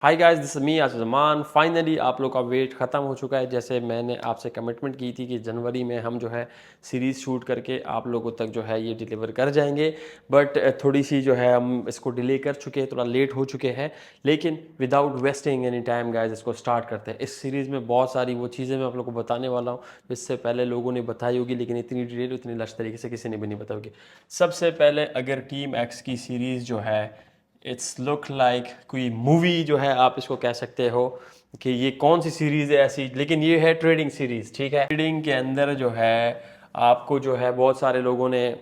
Hi guys, this is me Azman. Finally आप लोग का वेट ख़त्म हो चुका है। जैसे मैंने आपसे कमिटमेंट की थी कि जनवरी में हम जो है सीरीज़ शूट करके आप लोगों तक जो है ये डिलीवर कर जाएंगे, बट थोड़ी सी जो है हम इसको डिले कर चुके हैं, थोड़ा लेट हो चुके हैं। लेकिन without wasting any time guys, इसको स्टार्ट करते हैं। इस सीरीज़ में बहुत सारी वो चीज़ें मैं आप लोग को बताने वाला हूँ जिससे पहले लोगों ने बताई होगी, लेकिन इतनी डिटेल उतनी लश तरीके से किसी ने भी नहीं बताई होगी। सबसे पहले अगर टीम एक्स की सीरीज़ जो है, इट्स लुक लाइक कोई मूवी जो है, आप इसको कह सकते हो कि ये कौन सी सीरीज़ है ऐसी, लेकिन ये है ट्रेडिंग सीरीज़। ठीक है, ट्रेडिंग के अंदर जो है आपको जो है बहुत सारे लोगों ने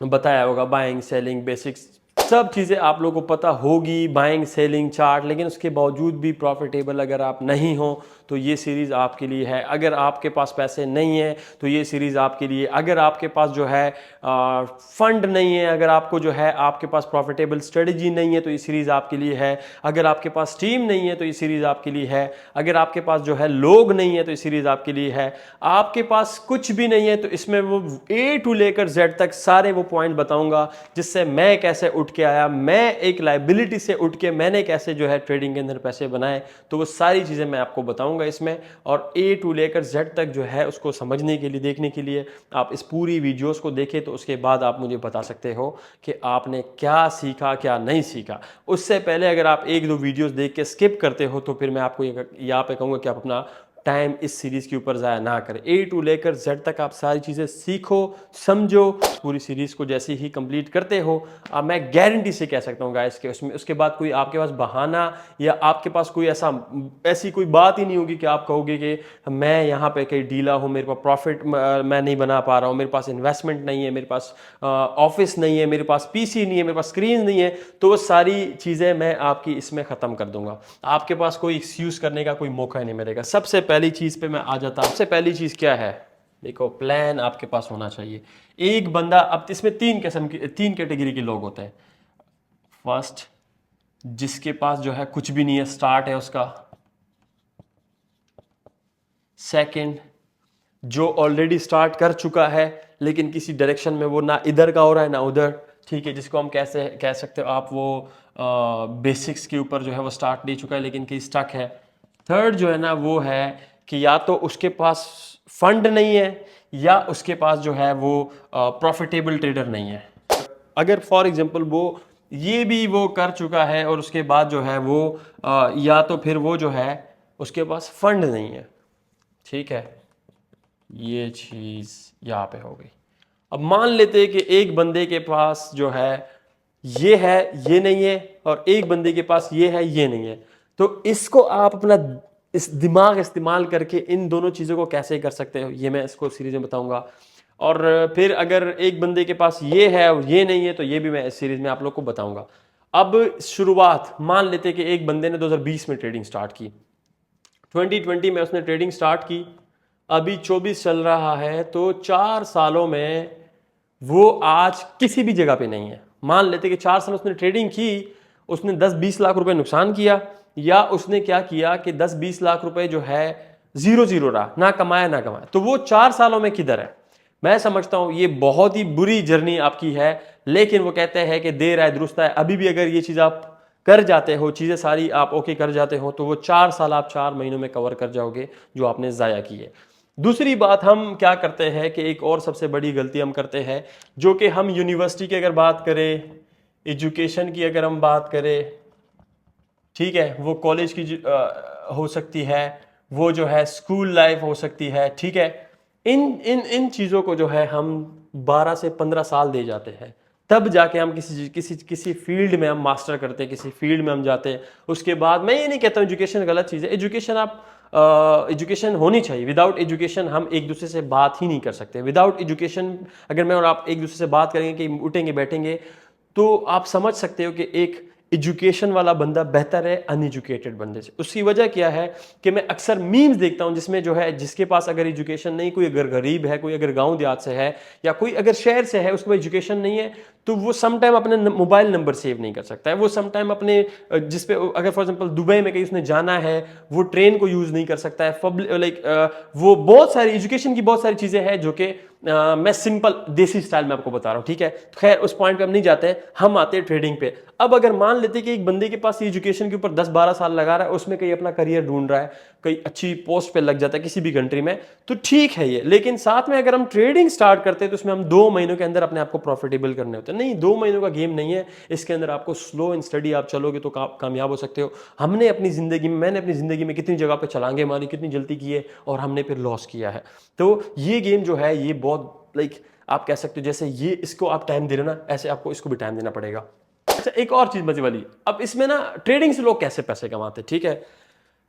बताया होगा, बाइंग सेलिंग बेसिक्स सब चीज़ें आप लोगों को पता होगी, बाइंग सेलिंग चार्ट। लेकिन उसके बावजूद भी प्रॉफिटेबल अगर आप नहीं हो तो ये सीरीज़ आपके लिए है। अगर आपके पास पैसे नहीं है तो ये सीरीज़ आपके लिए। अगर आपके पास जो है फंड नहीं है, अगर आपको जो है आपके पास प्रॉफिटेबल स्ट्रेटजी नहीं है तो ये सीरीज़ आपके लिए है। अगर आपके पास टीम नहीं है तो ये सीरीज़ आपके लिए है। अगर आपके पास जो है लोग नहीं है तो ये सीरीज़ आपके लिए है। आपके पास कुछ भी नहीं है तो इसमें वो ए टू लेकर जेड तक सारे वो पॉइंट बताऊंगा जिससे मैं कैसे उठ के आया, मैं एक लाइबिलिटी से उठ के मैंने कैसे जो है ट्रेडिंग के अंदर पैसे बनाए। तो वो सारी चीज़ें मैं आपको बताऊंगा इसमें, और ए टू लेकर जेड तक जो है उसको समझने के लिए, देखने के लिए आप इस पूरी वीडियोस को देखें, तो उसके बाद आप मुझे बता सकते हो कि आपने क्या सीखा क्या नहीं सीखा। उससे पहले अगर आप एक दो वीडियोस देख के स्किप करते हो तो फिर मैं आपको यहाँ पे कहूँगा कि आप अपना टाइम इस सीरीज़ के ऊपर ज़ाया ना करें। ए टू लेकर जेड तक आप सारी चीज़ें सीखो, समझो। पूरी सीरीज़ को जैसे ही कंप्लीट करते हो, अब मैं गारंटी से कह सकता हूँ गाइस कि उसमें उसके बाद कोई आपके पास बहाना या आपके पास कोई ऐसी कोई बात ही नहीं होगी कि आप कहोगे कि मैं यहाँ पे कहीं डीला हूँ, मेरे पास प्रॉफिट मैं नहीं बना पा रहा हूँ, मेरे पास इन्वेस्टमेंट नहीं है, मेरे पास ऑफिस नहीं है, मेरे पास पीसी नहीं है, मेरे पास स्क्रीन नहीं है। तो वो सारी चीज़ें मैं आपकी इसमें ख़त्म कर दूंगा। आपके पास कोई एक्सक्यूज़ करने का कोई मौका ही नहीं मिलेगा। सबसे पहली चीज़ पे मैं आ जाता हूँ। सबसे पहली चीज़ क्या है, देखो, प्लान आपके पास होना चाहिए। एक बंदा, अब इसमें तीन कैटेगरी के लोग होते हैं। फर्स्ट, जिसके पास जो है कुछ भी नहीं है, स्टार्ट है उसका। सेकंड, जो ऑलरेडी स्टार्ट कर चुका है लेकिन किसी डायरेक्शन में वो ना इधर का हो रहा है ना उधर। ठीक है, जिसको हम कैसे कह सकते हो आप, वो बेसिक्स के ऊपर जो है वो स्टार्ट नहीं चुका है लेकिन कहीं स्टक है। थर्ड जो है ना वो है कि या तो उसके पास फंड नहीं है या उसके पास जो है वो प्रॉफिटेबल ट्रेडर नहीं है। अगर फॉर एग्जांपल वो कर चुका है और उसके बाद जो है वो या तो फिर वो जो है उसके पास फंड नहीं है। ठीक है, ये चीज़ यहाँ पे हो गई। अब मान लेते हैं कि एक बंदे के पास जो है ये नहीं है, और एक बंदे के पास ये है, ये नहीं है। तो इसको आप अपना इस दिमाग इस्तेमाल करके इन दोनों चीज़ों को कैसे कर सकते हो, ये मैं इसको सीरीज में बताऊंगा। और फिर अगर एक बंदे के पास ये है और ये नहीं है तो ये भी मैं इस सीरीज में आप लोग को बताऊंगा। अब शुरुआत मान लेते हैं कि एक बंदे ने 2020 में ट्रेडिंग स्टार्ट की, 2020 में उसने ट्रेडिंग स्टार्ट की, अभी 24 चल रहा है, तो 4 सालों में वो आज किसी भी जगह पे नहीं है। मान लेते कि 4 साल उसने ट्रेडिंग की, उसने 10-20 लाख रुपए नुकसान किया, या उसने क्या किया कि 10-20 लाख रुपए जो है जीरो जीरो रहा, ना कमाया ना कमाया। तो वो 4 सालों में किधर है? मैं समझता हूं ये बहुत ही बुरी जर्नी आपकी है, लेकिन वो कहते हैं कि देर आए दुरुस्त आए। अभी भी अगर ये चीज़ आप कर जाते हो, चीज़ें सारी आप ओके कर जाते हो, तो वो 4 साल आप 4 महीनों में कवर कर जाओगे जो आपने ज़ाया की है। दूसरी बात हम क्या करते हैं कि एक और सबसे बड़ी गलती हम करते हैं, जो कि हम यूनिवर्सिटी की अगर बात करें, एजुकेशन की अगर हम बात करें, ठीक है, वो कॉलेज की हो सकती है, वो जो है स्कूल लाइफ हो सकती है। ठीक है, इन इन इन चीज़ों को जो है हम 12 से 15 साल दे जाते हैं, तब जाके हम किसी फील्ड में हम मास्टर करते हैं, किसी फील्ड में हम जाते हैं। उसके बाद मैं ये नहीं कहता हूँ एजुकेशन गलत चीज़ है, एजुकेशन एजुकेशन होनी चाहिए। विदाउट एजुकेशन हम एक दूसरे से बात ही नहीं कर सकते। विदाउट एजुकेशन अगर मैं और आप एक दूसरे से बात करेंगे कि उठेंगे बैठेंगे, तो आप समझ सकते हो कि एक एजुकेशन वाला बंदा बेहतर है अनएजुकेटेड बंदे से। उसकी वजह क्या है कि मैं अक्सर मीम्स देखता हूं जिसमें जो है जिसके पास अगर एजुकेशन नहीं, कोई अगर गरीब है, कोई अगर गांव देहात से है, या कोई अगर शहर से है, उसके पास एजुकेशन नहीं है, तो वो समटाइम अपने मोबाइल नंबर सेव नहीं कर सकता है। वो समटाइम अपने जिसपे अगर फॉर एग्जांपल दुबई में कहीं उसने जाना है, वो ट्रेन को यूज नहीं कर सकता है। वो बहुत सारी एजुकेशन की बहुत सारी चीजें हैं जो कि मैं सिंपल देसी स्टाइल में आपको बता रहा हूँ, ठीक है। तो खैर उस पॉइंट पे हम नहीं जाते हैं, हम आते हैं ट्रेडिंग पे। अब अगर मान लेते हैं कि एक बंदे के पास एजुकेशन के ऊपर 10-12 साल लगा रहा है, उसमें कहीं अपना करियर ढूंढ रहा है, कहीं अच्छी पोस्ट पे लग जाता है किसी भी कंट्री में, तो ठीक है ये। लेकिन साथ में अगर हम ट्रेडिंग स्टार्ट करते हैं तो उसमें हम 2 महीनों के अंदर अपने आप को प्रॉफिटेबल करने होते हैं। नहीं, 2 महीनों का गेम नहीं है, इसके अंदर आपको स्लो एंड स्टडी आप चलोगे तो कामयाब हो सकते हो। हमने अपनी जिंदगी में, मैंने अपनी जिंदगी में कितनी जगह पे छलांगे मारी, कितनी जल्दी की है, और हमने फिर लॉस किया है। तो ये गेम जो है ये बहुत आप कह सकते हो जैसे ये इसको आप टाइम दे रहे हो ना, ऐसे आपको इसको भी टाइम देना पड़ेगा। अच्छा, एक और चीज मजे वाली, अब इसमें ना ट्रेडिंग से लोग कैसे पैसे कमाते हैं, ठीक है।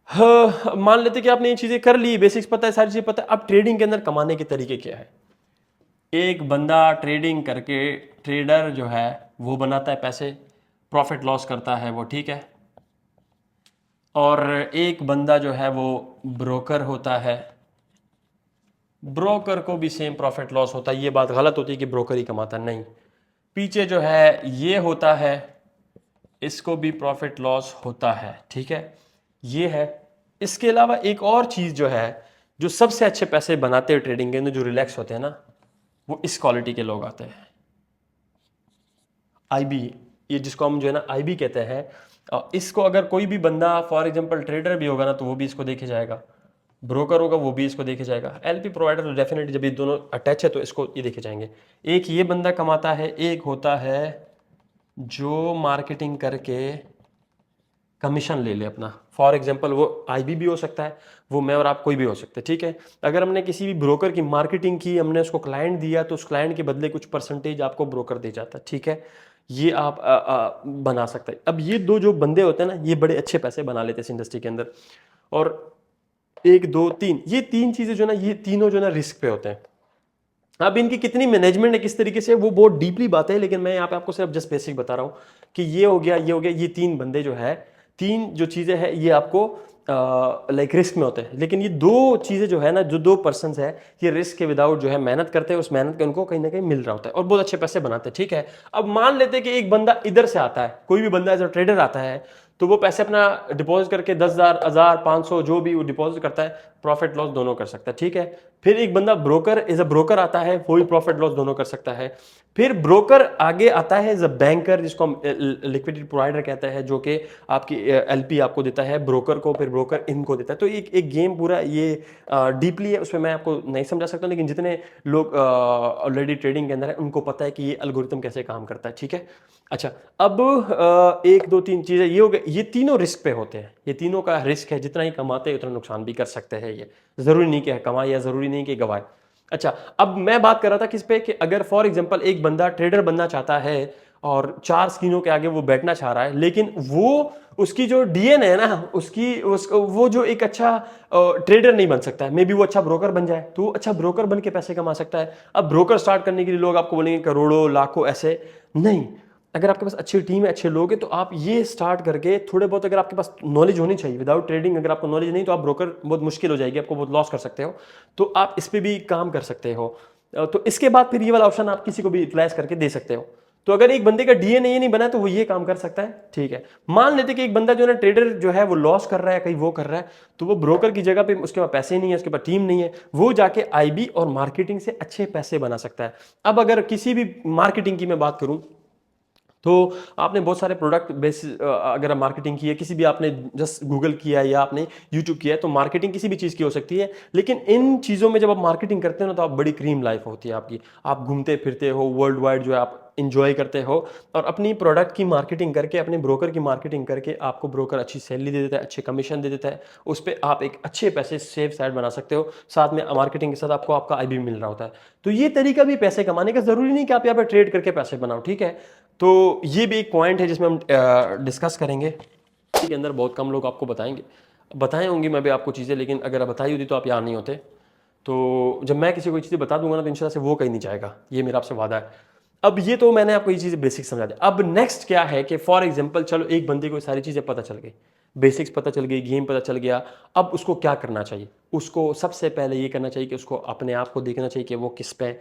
हाँ, मान लेते कि आपने ये चीजें कर ली, बेसिक्स पता है, सारी चीजें पता है, अब ट्रेडिंग के अंदर कमाने के तरीके क्या है। एक बंदा ट्रेडिंग करके, ट्रेडर जो है वो बनाता है पैसे, प्रॉफिट लॉस करता है वो, ठीक है। और एक बंदा जो है वो ब्रोकर होता है, ब्रोकर को भी सेम प्रॉफिट लॉस होता है। ये बात गलत होती है कि ब्रोकर ही कमाता, नहीं। पीछे जो है ये होता है, इसको भी प्रॉफिट लॉस होता है, ठीक है। ये है। इसके अलावा एक और चीज जो है, जो सबसे अच्छे पैसे बनाते हैं ट्रेडिंग के अंदर, जो रिलैक्स होते हैं ना, वो इस क्वालिटी के लोग आते हैं। आईबी, ये जिसको हम जो है ना आईबी कहते हैं, इसको अगर कोई भी बंदा फॉर एग्जांपल ट्रेडर भी होगा ना तो वो भी इसको देखे जाएगा, ब्रोकर होगा वो भी इसको देखे जाएगा, एलपी प्रोवाइडर तो डेफिनेटली, जब ये दोनों अटैच है तो इसको ये देखे जाएंगे। एक ये बंदा कमाता है, एक होता है जो मार्केटिंग करके कमीशन ले ले अपना। फॉर एग्जांपल वो आईबी भी हो सकता है, वो मैं और आप कोई भी हो सकते हैं, ठीक है। अगर हमने किसी भी ब्रोकर की मार्केटिंग की, हमने उसको क्लाइंट दिया, तो उस क्लाइंट के बदले कुछ परसेंटेज आपको ब्रोकर दे जाता है, ठीक है। ये आप बना सकते हैं। अब ये दो जो बंदे होते हैं ना, ये बड़े अच्छे पैसे बना लेते हैं इस इंडस्ट्री के अंदर। और 1 2 3, ये 3 चीजें जो ना, ये तीनों जो ना रिस्क पे होते हैं। अब इनकी कितनी मैनेजमेंट है, किस तरीके से, वो बहुत डीपली बात है, लेकिन मैं यहाँ पे आपको सिर्फ जस्ट बेसिक बता रहा हूँ कि ये हो गया, ये हो गया, ये 3 बंदे जो है, 3 जो चीजें हैं, ये आपको लाइक रिस्क में होते हैं। लेकिन ये 2 चीजें जो है ना, जो 2 पर्सन है, ये रिस्क के विदाउट जो है मेहनत करते हैं, उस मेहनत का उनको कहीं ना कहीं मिल रहा होता है और बहुत अच्छे पैसे बनाते हैं, ठीक है। अब मान लेते हैं कि एक बंदा इधर से आता है, कोई भी बंदा एज अ ट्रेडर आता है, तो वो पैसे अपना डिपॉजिट करके 10,000, 1,000, 500 जो भी वो डिपॉजिट करता है, प्रॉफिट लॉस दोनों कर सकता है, ठीक है। फिर एक बंदा ब्रोकर एज अ ब्रोकर आता है, वो भी प्रॉफिट लॉस दोनों कर सकता है। फिर ब्रोकर आगे आता है एज अ बैंकर, जिसको हम लिक्विडिटी प्रोवाइडर कहते हैं, जो कि आपकी एलपी आपको देता है ब्रोकर को, फिर ब्रोकर इनको देता है। तो एक गेम पूरा ये डीपली है, उसमें मैं आपको नहीं समझा सकता, लेकिन जितने लोग ऑलरेडी ट्रेडिंग के अंदर है उनको पता है कि ये एल्गोरिथम कैसे काम करता है, ठीक है। अच्छा, अब 1 2 3 चीजें ये हो गए, ये तीनों रिस्क पे होते हैं, ये तीनों का रिस्क है, जितना ही कमाते हैं उतना नुकसान भी कर सकते हैं। ये जरूरी नहीं कि कमाए या जरूरी नहीं कि गवाए। अच्छा, अब मैं बात कर रहा था किस पे, कि अगर फॉर एग्जांपल एक बंदा ट्रेडर बनना चाहता है और 4 स्क्रीनों के आगे वो बैठना चाह रहा है, लेकिन वो उसकी जो डीएनए है ना, वो जो एक अच्छा ट्रेडर नहीं बन सकता है। मे बी वो अच्छा ब्रोकर बन जाए, तो अच्छा ब्रोकर बन के पैसे कमा सकता है। अब ब्रोकर स्टार्ट करने के लिए लोग आपको बोलेंगे करोड़ों लाखों, ऐसे नहीं। अगर आपके पास अच्छी टीम है, अच्छे लोग हैं, तो आप ये स्टार्ट करके थोड़े बहुत, अगर आपके पास नॉलेज होनी चाहिए, विदाउट ट्रेडिंग अगर आपको नॉलेज नहीं, तो आप ब्रोकर बहुत मुश्किल हो जाएगी, आपको बहुत लॉस कर सकते हो। तो आप इस पे भी काम कर सकते हो। तो इसके बाद फिर ये वाला ऑप्शन आप किसी को भी यूटिलाइज करके दे सकते हो। तो अगर एक बंदे का डीएनए ये नहीं बना तो वो ये काम कर सकता है, ठीक है। मान लेते कि एक बंदा जो है ट्रेडर जो है वो लॉस कर रहा है, कहीं वो कर रहा है, तो वो ब्रोकर की जगह पे, उसके पास पैसे नहीं है, उसके पास टीम नहीं है, वो जाके आईबी और मार्केटिंग से अच्छे पैसे बना सकता है। अब अगर किसी भी मार्केटिंग की मैं बात करूं, तो आपने बहुत सारे प्रोडक्ट बेस, अगर मार्केटिंग की है, किसी भी आपने जस्ट गूगल किया है या आपने यूट्यूब किया है, तो मार्केटिंग किसी भी चीज़ की हो सकती है। लेकिन इन चीज़ों में जब आप मार्केटिंग करते हो ना, तो आप बड़ी क्रीम लाइफ होती है आपकी, आप घूमते फिरते हो वर्ल्ड वाइड, जो है आप इंजॉय करते हो, और अपनी प्रोडक्ट की मार्केटिंग करके, अपने ब्रोकर की मार्केटिंग करके, आपको ब्रोकर अच्छी सैलरी दे देता है, अच्छे कमीशन दे देता है, उस पर आप एक अच्छे पैसे सेफ साइड बना सकते हो। साथ में मार्केटिंग के साथ आपको आपका आईबी मिल रहा होता है। तो ये तरीका भी पैसे कमाने का, जरूरी नहीं कि आप यहाँ पे ट्रेड करके पैसे बनाओ, ठीक है। तो ये भी एक पॉइंट है जिसमें हम डिस्कस करेंगे, के अंदर बहुत कम लोग आपको बताए होंगे मैं भी आपको चीज़ें, लेकिन अगर बताई होती तो आप यहाँ नहीं होते। तो जब मैं किसी को चीज़ें बता दूंगा ना, तो इंशाल्लाह से वो कहीं नहीं जाएगा, ये मेरा आपसे वादा है। अब ये तो मैंने आपको ये चीज़ें बेसिक समझा दी। अब नेक्स्ट क्या है कि फॉर एग्जांपल, चलो एक बंदे को सारी चीज़ें पता चल गई, बेसिक्स पता चल गई, गेम पता चल गया, अब उसको क्या करना चाहिए। उसको सबसे पहले ये करना चाहिए कि उसको अपने आप को देखना चाहिए कि वो किस पे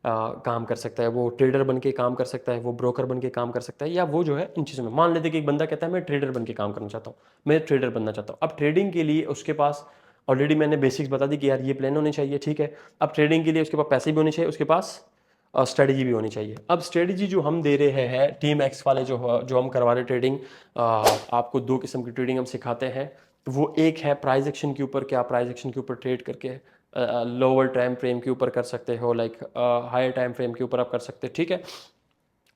काम कर सकता है। वो ट्रेडर बन के काम कर सकता है, वो ब्रोकर बन के काम कर सकता है, या वो जो है इन चीज़ों में। मान लेते कि एक बंदा कहता है मैं ट्रेडर बन के काम करना चाहता हूँ, मैं ट्रेडर बनना चाहता हूँ। अब ट्रेडिंग के लिए उसके पास ऑलरेडी मैंने बेसिक्स बता दी कि यार ये प्लान होने चाहिए, ठीक है। अब ट्रेडिंग के लिए उसके पास पैसे भी होने चाहिए, उसके पास स्ट्रेटजी भी होनी चाहिए। अब स्ट्रेटजी जो हम दे रहे हैं टीम एक्स वाले जो हम करवा रहे ट्रेडिंग, आपको 2 किस्म की ट्रेडिंग हम सिखाते हैं। वो एक है प्राइस एक्शन के ऊपर, कि आप प्राइस एक्शन के ऊपर ट्रेड करके लोअर टाइम फ्रेम के ऊपर कर सकते हो, लाइक हायर टाइम फ्रेम के ऊपर आप कर सकते हो, ठीक है।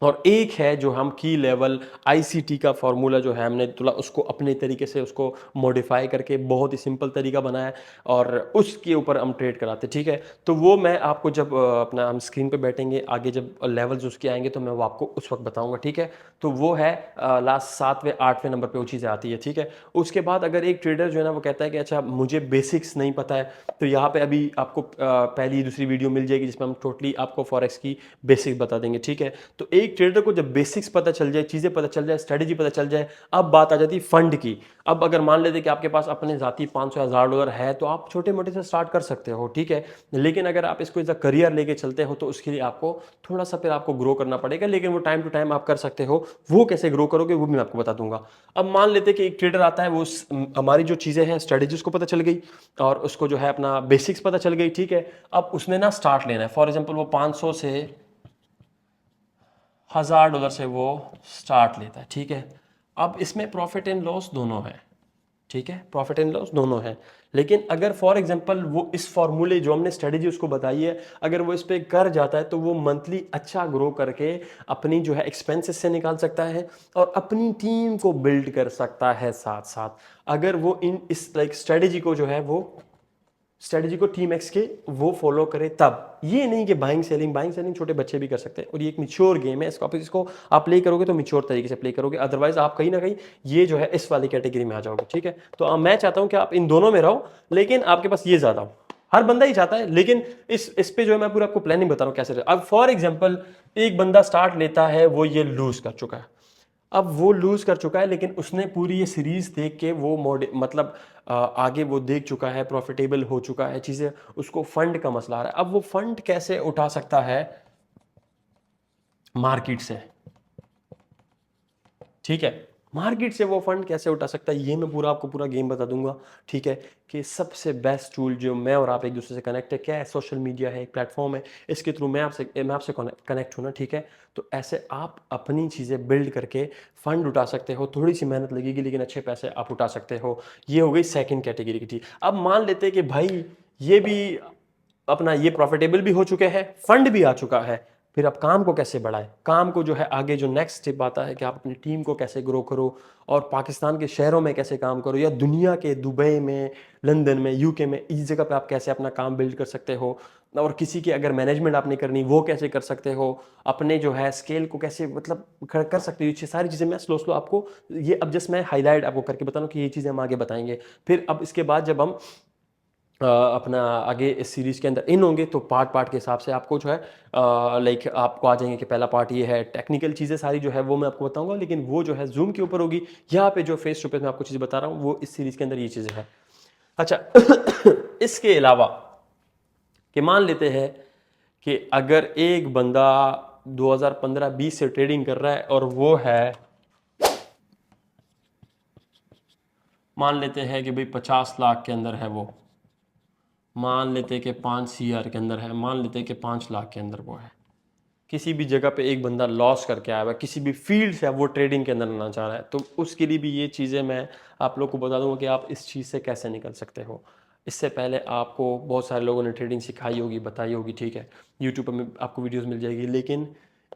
और एक है जो हम की लेवल आईसीटी का फॉर्मूला जो है हमने थोड़ा उसको अपने तरीके से उसको मॉडिफाई करके बहुत ही सिंपल तरीका बनाया है और उसके ऊपर हम ट्रेड कराते हैं, ठीक है। तो वो मैं आपको जब अपना हम स्क्रीन पे बैठेंगे आगे, जब लेवल्स उसके आएंगे तो मैं वो आपको उस वक्त बताऊंगा, ठीक है। तो वो है लास्ट 7वें 8वें नंबर पे वो चीज़ें आती है, ठीक है। उसके बाद अगर एक ट्रेडर जो है ना वो कहता है कि अच्छा मुझे बेसिक्स नहीं पता है, तो यहाँ पे अभी आपको पहली दूसरी वीडियो मिल जाएगी जिसमें हम टोटली आपको फॉरेक्स की बेसिक्स बता देंगे, ठीक है। तो एक ट्रेडर को जब बेसिक्स पता चल जाए, चीज़ें पता चल जाए, स्ट्रेटेजी पता चल जाए, अब बात आ जाती है फंड की। अब अगर मान लेते कि आपके पास अपने ज़ाती 500,000 है तो आप छोटे मोटे से स्टार्ट कर सकते हो, ठीक है। लेकिन अगर आप इसको एज अ करियर लेके चलते हो तो उसके लिए आपको थोड़ा सा फिर आपको ग्रो करना पड़ेगा, लेकिन वो टाइम टू टाइम आप कर सकते हो। वो कैसे ग्रो करोगे वो भी मैं आपको बता दूंगा। अब मान लेते कि एक ट्रेडर आता है, वो हमारी जो चीज़ें हैं स्ट्रेटेजीज को पता चल गई और उसको जो है अपना बेसिक्स पता चल गई, ठीक है। अब उसने ना स्टार्ट लेना है, फॉर एग्जाम्पल वो 500 से $1,000 से वो स्टार्ट लेता है, ठीक है। अब इसमें प्रॉफिट एंड लॉस दोनों है, ठीक है, प्रॉफिट एंड लॉस दोनों है। लेकिन अगर फॉर एग्जांपल वो इस फॉर्मूले जो हमने स्ट्रेटेजी उसको बताई है, अगर वो इस पे कर जाता है तो वो मंथली अच्छा ग्रो करके अपनी जो है एक्सपेंसेस से निकाल सकता है और अपनी टीम को बिल्ड कर सकता है साथ साथ। अगर वो इन इस लाइक स्ट्रेटेजी को टीम एक्स के वो फॉलो करे, तब ये नहीं कि बाइंग सेलिंग छोटे बच्चे भी कर सकते हैं और ये एक मिच्योर गेम है। इसको आप प्ले करोगे तो मिच्योर तरीके से प्ले करोगे, अदरवाइज आप कहीं ना कहीं ये जो है इस वाली कैटेगरी में आ जाओगे, ठीक है। तो मैं चाहता हूं कि आप इन दोनों में रहो, लेकिन आपके पास ये ज्यादा हो। हर बंदा ही चाहता है, लेकिन इस पे जो है मैं पूरा आपको प्लानिंग बता रहा हूं कैसे रहे। अब फॉर एग्जाम्पल एक बंदा स्टार्ट लेता है, वो ये लूज कर चुका है। अब वो लूज कर चुका है, लेकिन उसने पूरी ये सीरीज देख के वो मतलब आगे वो देख चुका है, प्रॉफिटेबल हो चुका है चीजें, उसको फंड का मसला आ रहा है। अब वो फंड कैसे उठा सकता है मार्केट से, ठीक है। मार्केट से वो फंड कैसे उठा सकता है ये मैं पूरा आपको पूरा गेम बता दूंगा, ठीक है। कि सबसे बेस्ट टूल जो मैं और आप एक दूसरे से कनेक्ट है क्या है, सोशल मीडिया है, एक प्लेटफॉर्म है, इसके थ्रू मैं आपसे कनेक्ट हूं ना, ठीक है। तो ऐसे आप अपनी चीज़ें बिल्ड करके फंड उठा सकते हो, थोड़ी सी मेहनत लगेगी लेकिन अच्छे पैसे आप उठा सकते हो। ये हो गई सेकंड कैटेगरी की, ठीक। अब मान लेते हैं कि भाई ये भी अपना ये प्रॉफिटेबल भी हो चुके हैं, फंड भी आ चुका है, फिर आप काम को कैसे बढ़ाएं, काम को जो है आगे जो नेक्स्ट स्टेप आता है कि आप अपनी टीम को कैसे ग्रो करो और पाकिस्तान के शहरों में कैसे काम करो या दुनिया के दुबई में, लंदन में, यूके में, इस जगह पे आप कैसे अपना काम बिल्ड कर सकते हो। और किसी की अगर मैनेजमेंट आपने करनी वो कैसे कर सकते हो, अपने जो है स्केल को कैसे मतलब कर सकते हो, ये सारी चीज़ें मैं स्लो स्लो आपको ये अब जस्ट मैं हाईलाइट आपको करके बता रहा हूँ कि ये चीज़ें हम आगे बताएंगे। फिर अब इसके बाद जब हम अपना आगे इस सीरीज के अंदर इन होंगे तो पार्ट पार्ट के हिसाब से आपको जो है लाइक आपको आ जाएंगे कि पहला पार्ट ये है, टेक्निकल चीज़ें सारी जो है वो मैं आपको बताऊंगा, लेकिन वो जो है जूम के ऊपर होगी। यहाँ पे जो फेस टू फेस मैं आपको चीज़ बता रहा हूँ वो इस सीरीज के अंदर ये चीज़ें हैं। अच्छा इसके अलावा कि मान लेते हैं कि अगर एक बंदा 2015-20 से ट्रेडिंग कर रहा है और वो है, मान लेते हैं कि भाई 50 लाख के अंदर है वो, मान लेते कि 5 CR के अंदर है, मान लेते कि 5 लाख के अंदर वो है, किसी भी जगह पे एक बंदा लॉस करके आया हुआ है, किसी भी फील्ड से वो ट्रेडिंग के अंदर आना चाह रहा है, तो उसके लिए भी ये चीज़ें मैं आप लोग को बता दूंगा कि आप इस चीज़ से कैसे निकल सकते हो। इससे पहले आपको बहुत सारे लोगों ने ट्रेडिंग सिखाई होगी, बताई होगी, ठीक है, यूट्यूब पर आपको वीडियोस मिल जाएगी, लेकिन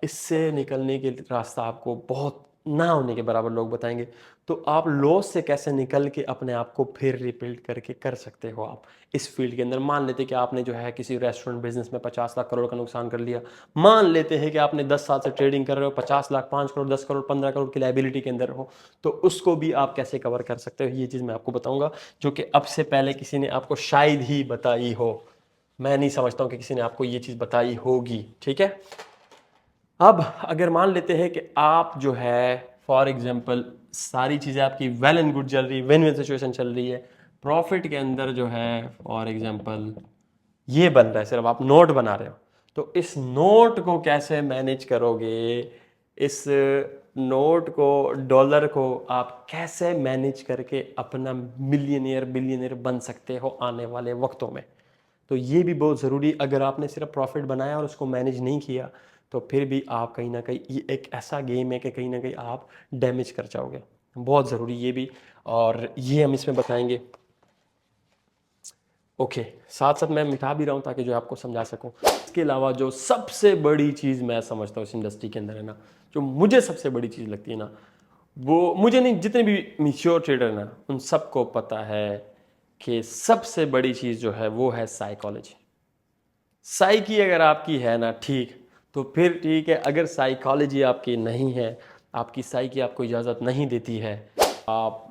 इससे निकलने के रास्ता आपको बहुत ना होने के बराबर लोग बताएंगे। तो आप लॉस से कैसे निकल के अपने आप को फिर रिबिल्ड करके कर सकते हो आप इस फील्ड के अंदर। मान लेते कि आपने जो है किसी रेस्टोरेंट बिजनेस में 50 लाख करोड़ का नुकसान कर लिया, मान लेते हैं कि आपने 10 साल से ट्रेडिंग कर रहे हो, 50 लाख, 5 करोड़, 10 करोड़, 15 करोड़ की लायबिलिटी के अंदर हो, तो उसको भी आप कैसे कवर कर सकते हो ये चीज़ मैं आपको बताऊंगा, जो कि अब से पहले किसी ने आपको शायद ही बताई हो। मैं नहीं समझता हूं कि किसी ने आपको ये चीज़ बताई होगी, ठीक है। अब अगर मान लेते हैं कि आप जो है फॉर एग्जांपल सारी चीज़ें आपकी वेल एंड गुड चल रही है, विन विन सिचुएशन चल रही है, प्रॉफिट के अंदर जो है फॉर एग्जांपल ये बन रहा है, सिर्फ आप नोट बना रहे हो, तो इस नोट को कैसे मैनेज करोगे, इस नोट को, डॉलर को आप कैसे मैनेज करके अपना मिलियनियर बिलियनियर बन सकते हो आने वाले वक्तों में। तो ये भी बहुत ज़रूरी, अगर आपने सिर्फ प्रॉफिट बनाया और उसको मैनेज नहीं किया तो फिर भी आप कहीं ना कहीं, ये एक ऐसा गेम है कि कहीं ना कहीं आप डैमेज कर जाओगे। बहुत ज़रूरी ये भी, और ये हम इसमें बताएंगे। ओके, साथ साथ मैं मिटा भी रहा हूँ ताकि जो आपको समझा सकूँ। इसके अलावा जो सबसे बड़ी चीज़ मैं समझता हूँ इस इंडस्ट्री के अंदर है ना, जो मुझे सबसे बड़ी चीज़ लगती है ना, वो मुझे नहीं, जितने भी मैच्योर ट्रेडर ना उन सबको पता है कि सबसे बड़ी चीज़ जो है वो है साइकोलॉजी। साइकी अगर आपकी है ना ठीक, तो फिर ठीक है। अगर साइकोलॉजी आपकी नहीं है, आपकी साइकी आपको इजाज़त नहीं देती है, आप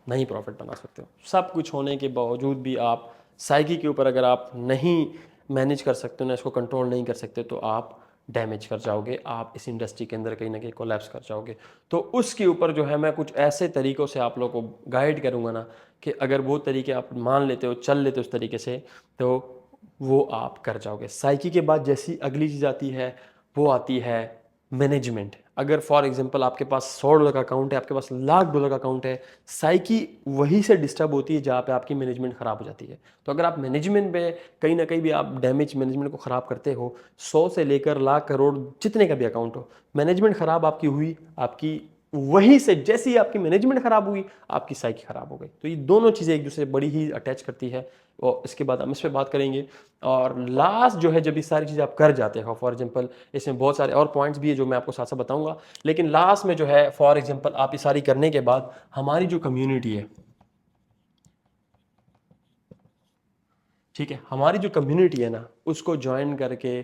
नहीं प्रॉफिट बना सकते हो। सब कुछ होने के बावजूद भी आप साइकी के ऊपर अगर आप नहीं मैनेज कर सकते हो ना, इसको कंट्रोल नहीं कर सकते, तो आप डैमेज कर जाओगे, आप इस इंडस्ट्री के अंदर कहीं ना कहीं कोलैप्स कर जाओगे। तो उसके ऊपर जो है मैं कुछ ऐसे तरीक़ों से आप लोगों को गाइड करूँगा ना, कि अगर वो तरीके आप मान लेते हो, चल लेते हो उस तरीके से, तो वो आप कर जाओगे। साइकी के बाद जैसी अगली चीज़ आती है, वो आती है मैनेजमेंट। अगर फॉर एग्जांपल आपके पास $100 का अकाउंट है, आपके पास $1,00,000 का अकाउंट है, साइकी वहीं से डिस्टर्ब होती है जहाँ पे आपकी मैनेजमेंट ख़राब हो जाती है। तो अगर आप मैनेजमेंट पे कहीं ना कहीं भी आप डैमेज मैनेजमेंट को ख़राब करते हो, 100 से लेकर लाख करोड़ जितने का भी अकाउंट हो, मैनेजमेंट ख़राब आपकी हुई, आपकी वहीं से जैसे ही आपकी मैनेजमेंट खराब हुई, आपकी साइकी खराब हो गई। तो ये दोनों चीज़ें एक दूसरे से बड़ी ही अटैच करती है, और इसके बाद हम इस पर बात करेंगे। और लास्ट जो है, जब ये सारी चीज़ें आप कर जाते हो, फॉर एग्जांपल इसमें बहुत सारे और पॉइंट्स भी है जो मैं आपको साथ साथ बताऊंगा, लेकिन लास्ट में जो है, फॉर एग्जांपल आप ये सारी करने के बाद हमारी जो कम्युनिटी है, ठीक है, हमारी जो कम्युनिटी है ना, उसको ज्वाइन करके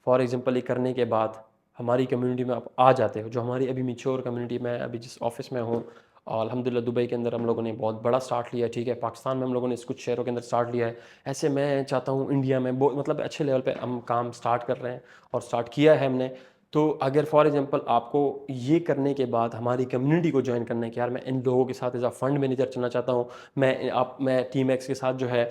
फॉर एग्जांपल ये करने के बाद हमारी कम्युनिटी में आप आ जाते हो, जो हमारी अभी मिच्योर कम्युनिटी में अभी जिस ऑफिस में हूँ, और अल्हम्दुलिल्लाह दुबई के अंदर हम लोगों ने बहुत बड़ा स्टार्ट लिया है, ठीक है, पाकिस्तान में हम लोगों ने इस कुछ शहरों के अंदर स्टार्ट लिया है। ऐसे मैं चाहता हूँ इंडिया में बहुत मतलब अच्छे लेवल पे हम काम स्टार्ट कर रहे हैं, और स्टार्ट किया है हमने। तो अगर फॉर एग्जांपल आपको ये करने के बाद हमारी कम्युनिटी को ज्वाइन करना है कि यार मैं इन लोगों के साथ एज अ फंड मैनेजर चलना चाहता हूँ, मैं टीम एक्स के साथ जो है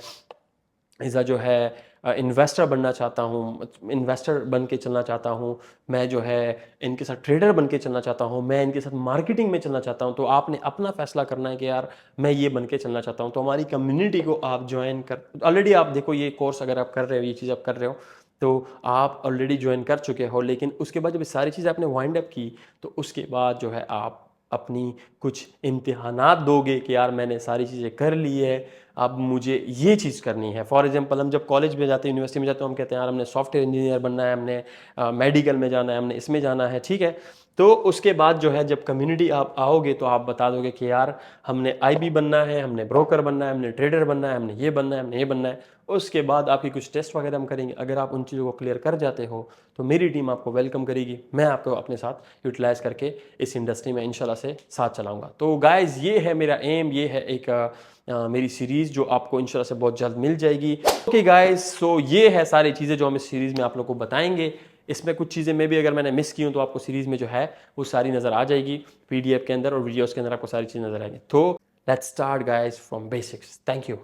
ऐसा जो है इन्वेस्टर बनना चाहता हूँ, इन्वेस्टर बन के चलना चाहता हूँ, मैं जो है इनके साथ ट्रेडर बन के चलना चाहता हूँ, मैं इनके साथ मार्केटिंग में चलना चाहता हूँ, तो आपने अपना फैसला करना है कि यार मैं ये बन के चलना चाहता हूँ। तो हमारी कम्युनिटी को आप ज्वाइन कर, ऑलरेडी आप देखो ये कोर्स अगर आप कर रहे हो, ये चीज़ आप कर रहे हो, तो आप ऑलरेडी ज्वाइन कर चुके हो। लेकिन उसके बाद जब ये सारी चीज़ें आपने वाइंड अप की, तो उसके बाद जो है आप अपनी कुछ इम्तिहानात दोगे कि यार मैंने सारी चीज़ें कर ली है, अब मुझे ये चीज़ करनी है। फॉर एग्जांपल हम जब कॉलेज में जाते हैं, यूनिवर्सिटी में जाते हैं, हम कहते हैं यार हमने सॉफ्टवेयर इंजीनियर बनना है, हमने मेडिकल में जाना है, हमने इसमें जाना है, ठीक है। तो उसके बाद जो है जब कम्युनिटी आप आओगे, तो आप बता दोगे कि यार हमने आईबी बनना है, हमने ब्रोकर बनना है, हमने ट्रेडर बनना है, हमने ये बनना है, हमने ये बनना है। उसके बाद आपकी कुछ टेस्ट वगैरह हम करेंगे। अगर आप उन चीज़ों को क्लियर कर जाते हो, तो मेरी टीम आपको वेलकम करेगी, मैं आपको अपने साथ यूटिलाइज़ करके इस इंडस्ट्री में इंशाल्लाह से साथ चलाऊँगा। तो गाइज़ ये है मेरा एम, ये है एक मेरी सीरीज़ जो आपको इंशाल्लाह से बहुत जल्द मिल जाएगी। ओके गाइस, सो ये है सारी चीज़ें जो हम इस सीरीज़ में आप लोग को बताएंगे। इसमें कुछ चीज़ें में भी अगर मैंने मिस की हूँ, तो आपको सीरीज़ में जो है वो सारी नज़र आ जाएगी, पीडीएफ के अंदर और वीडियोज़ के अंदर आपको सारी चीज़ नज़र आएगी। तो let's start guys from basics. Thank you.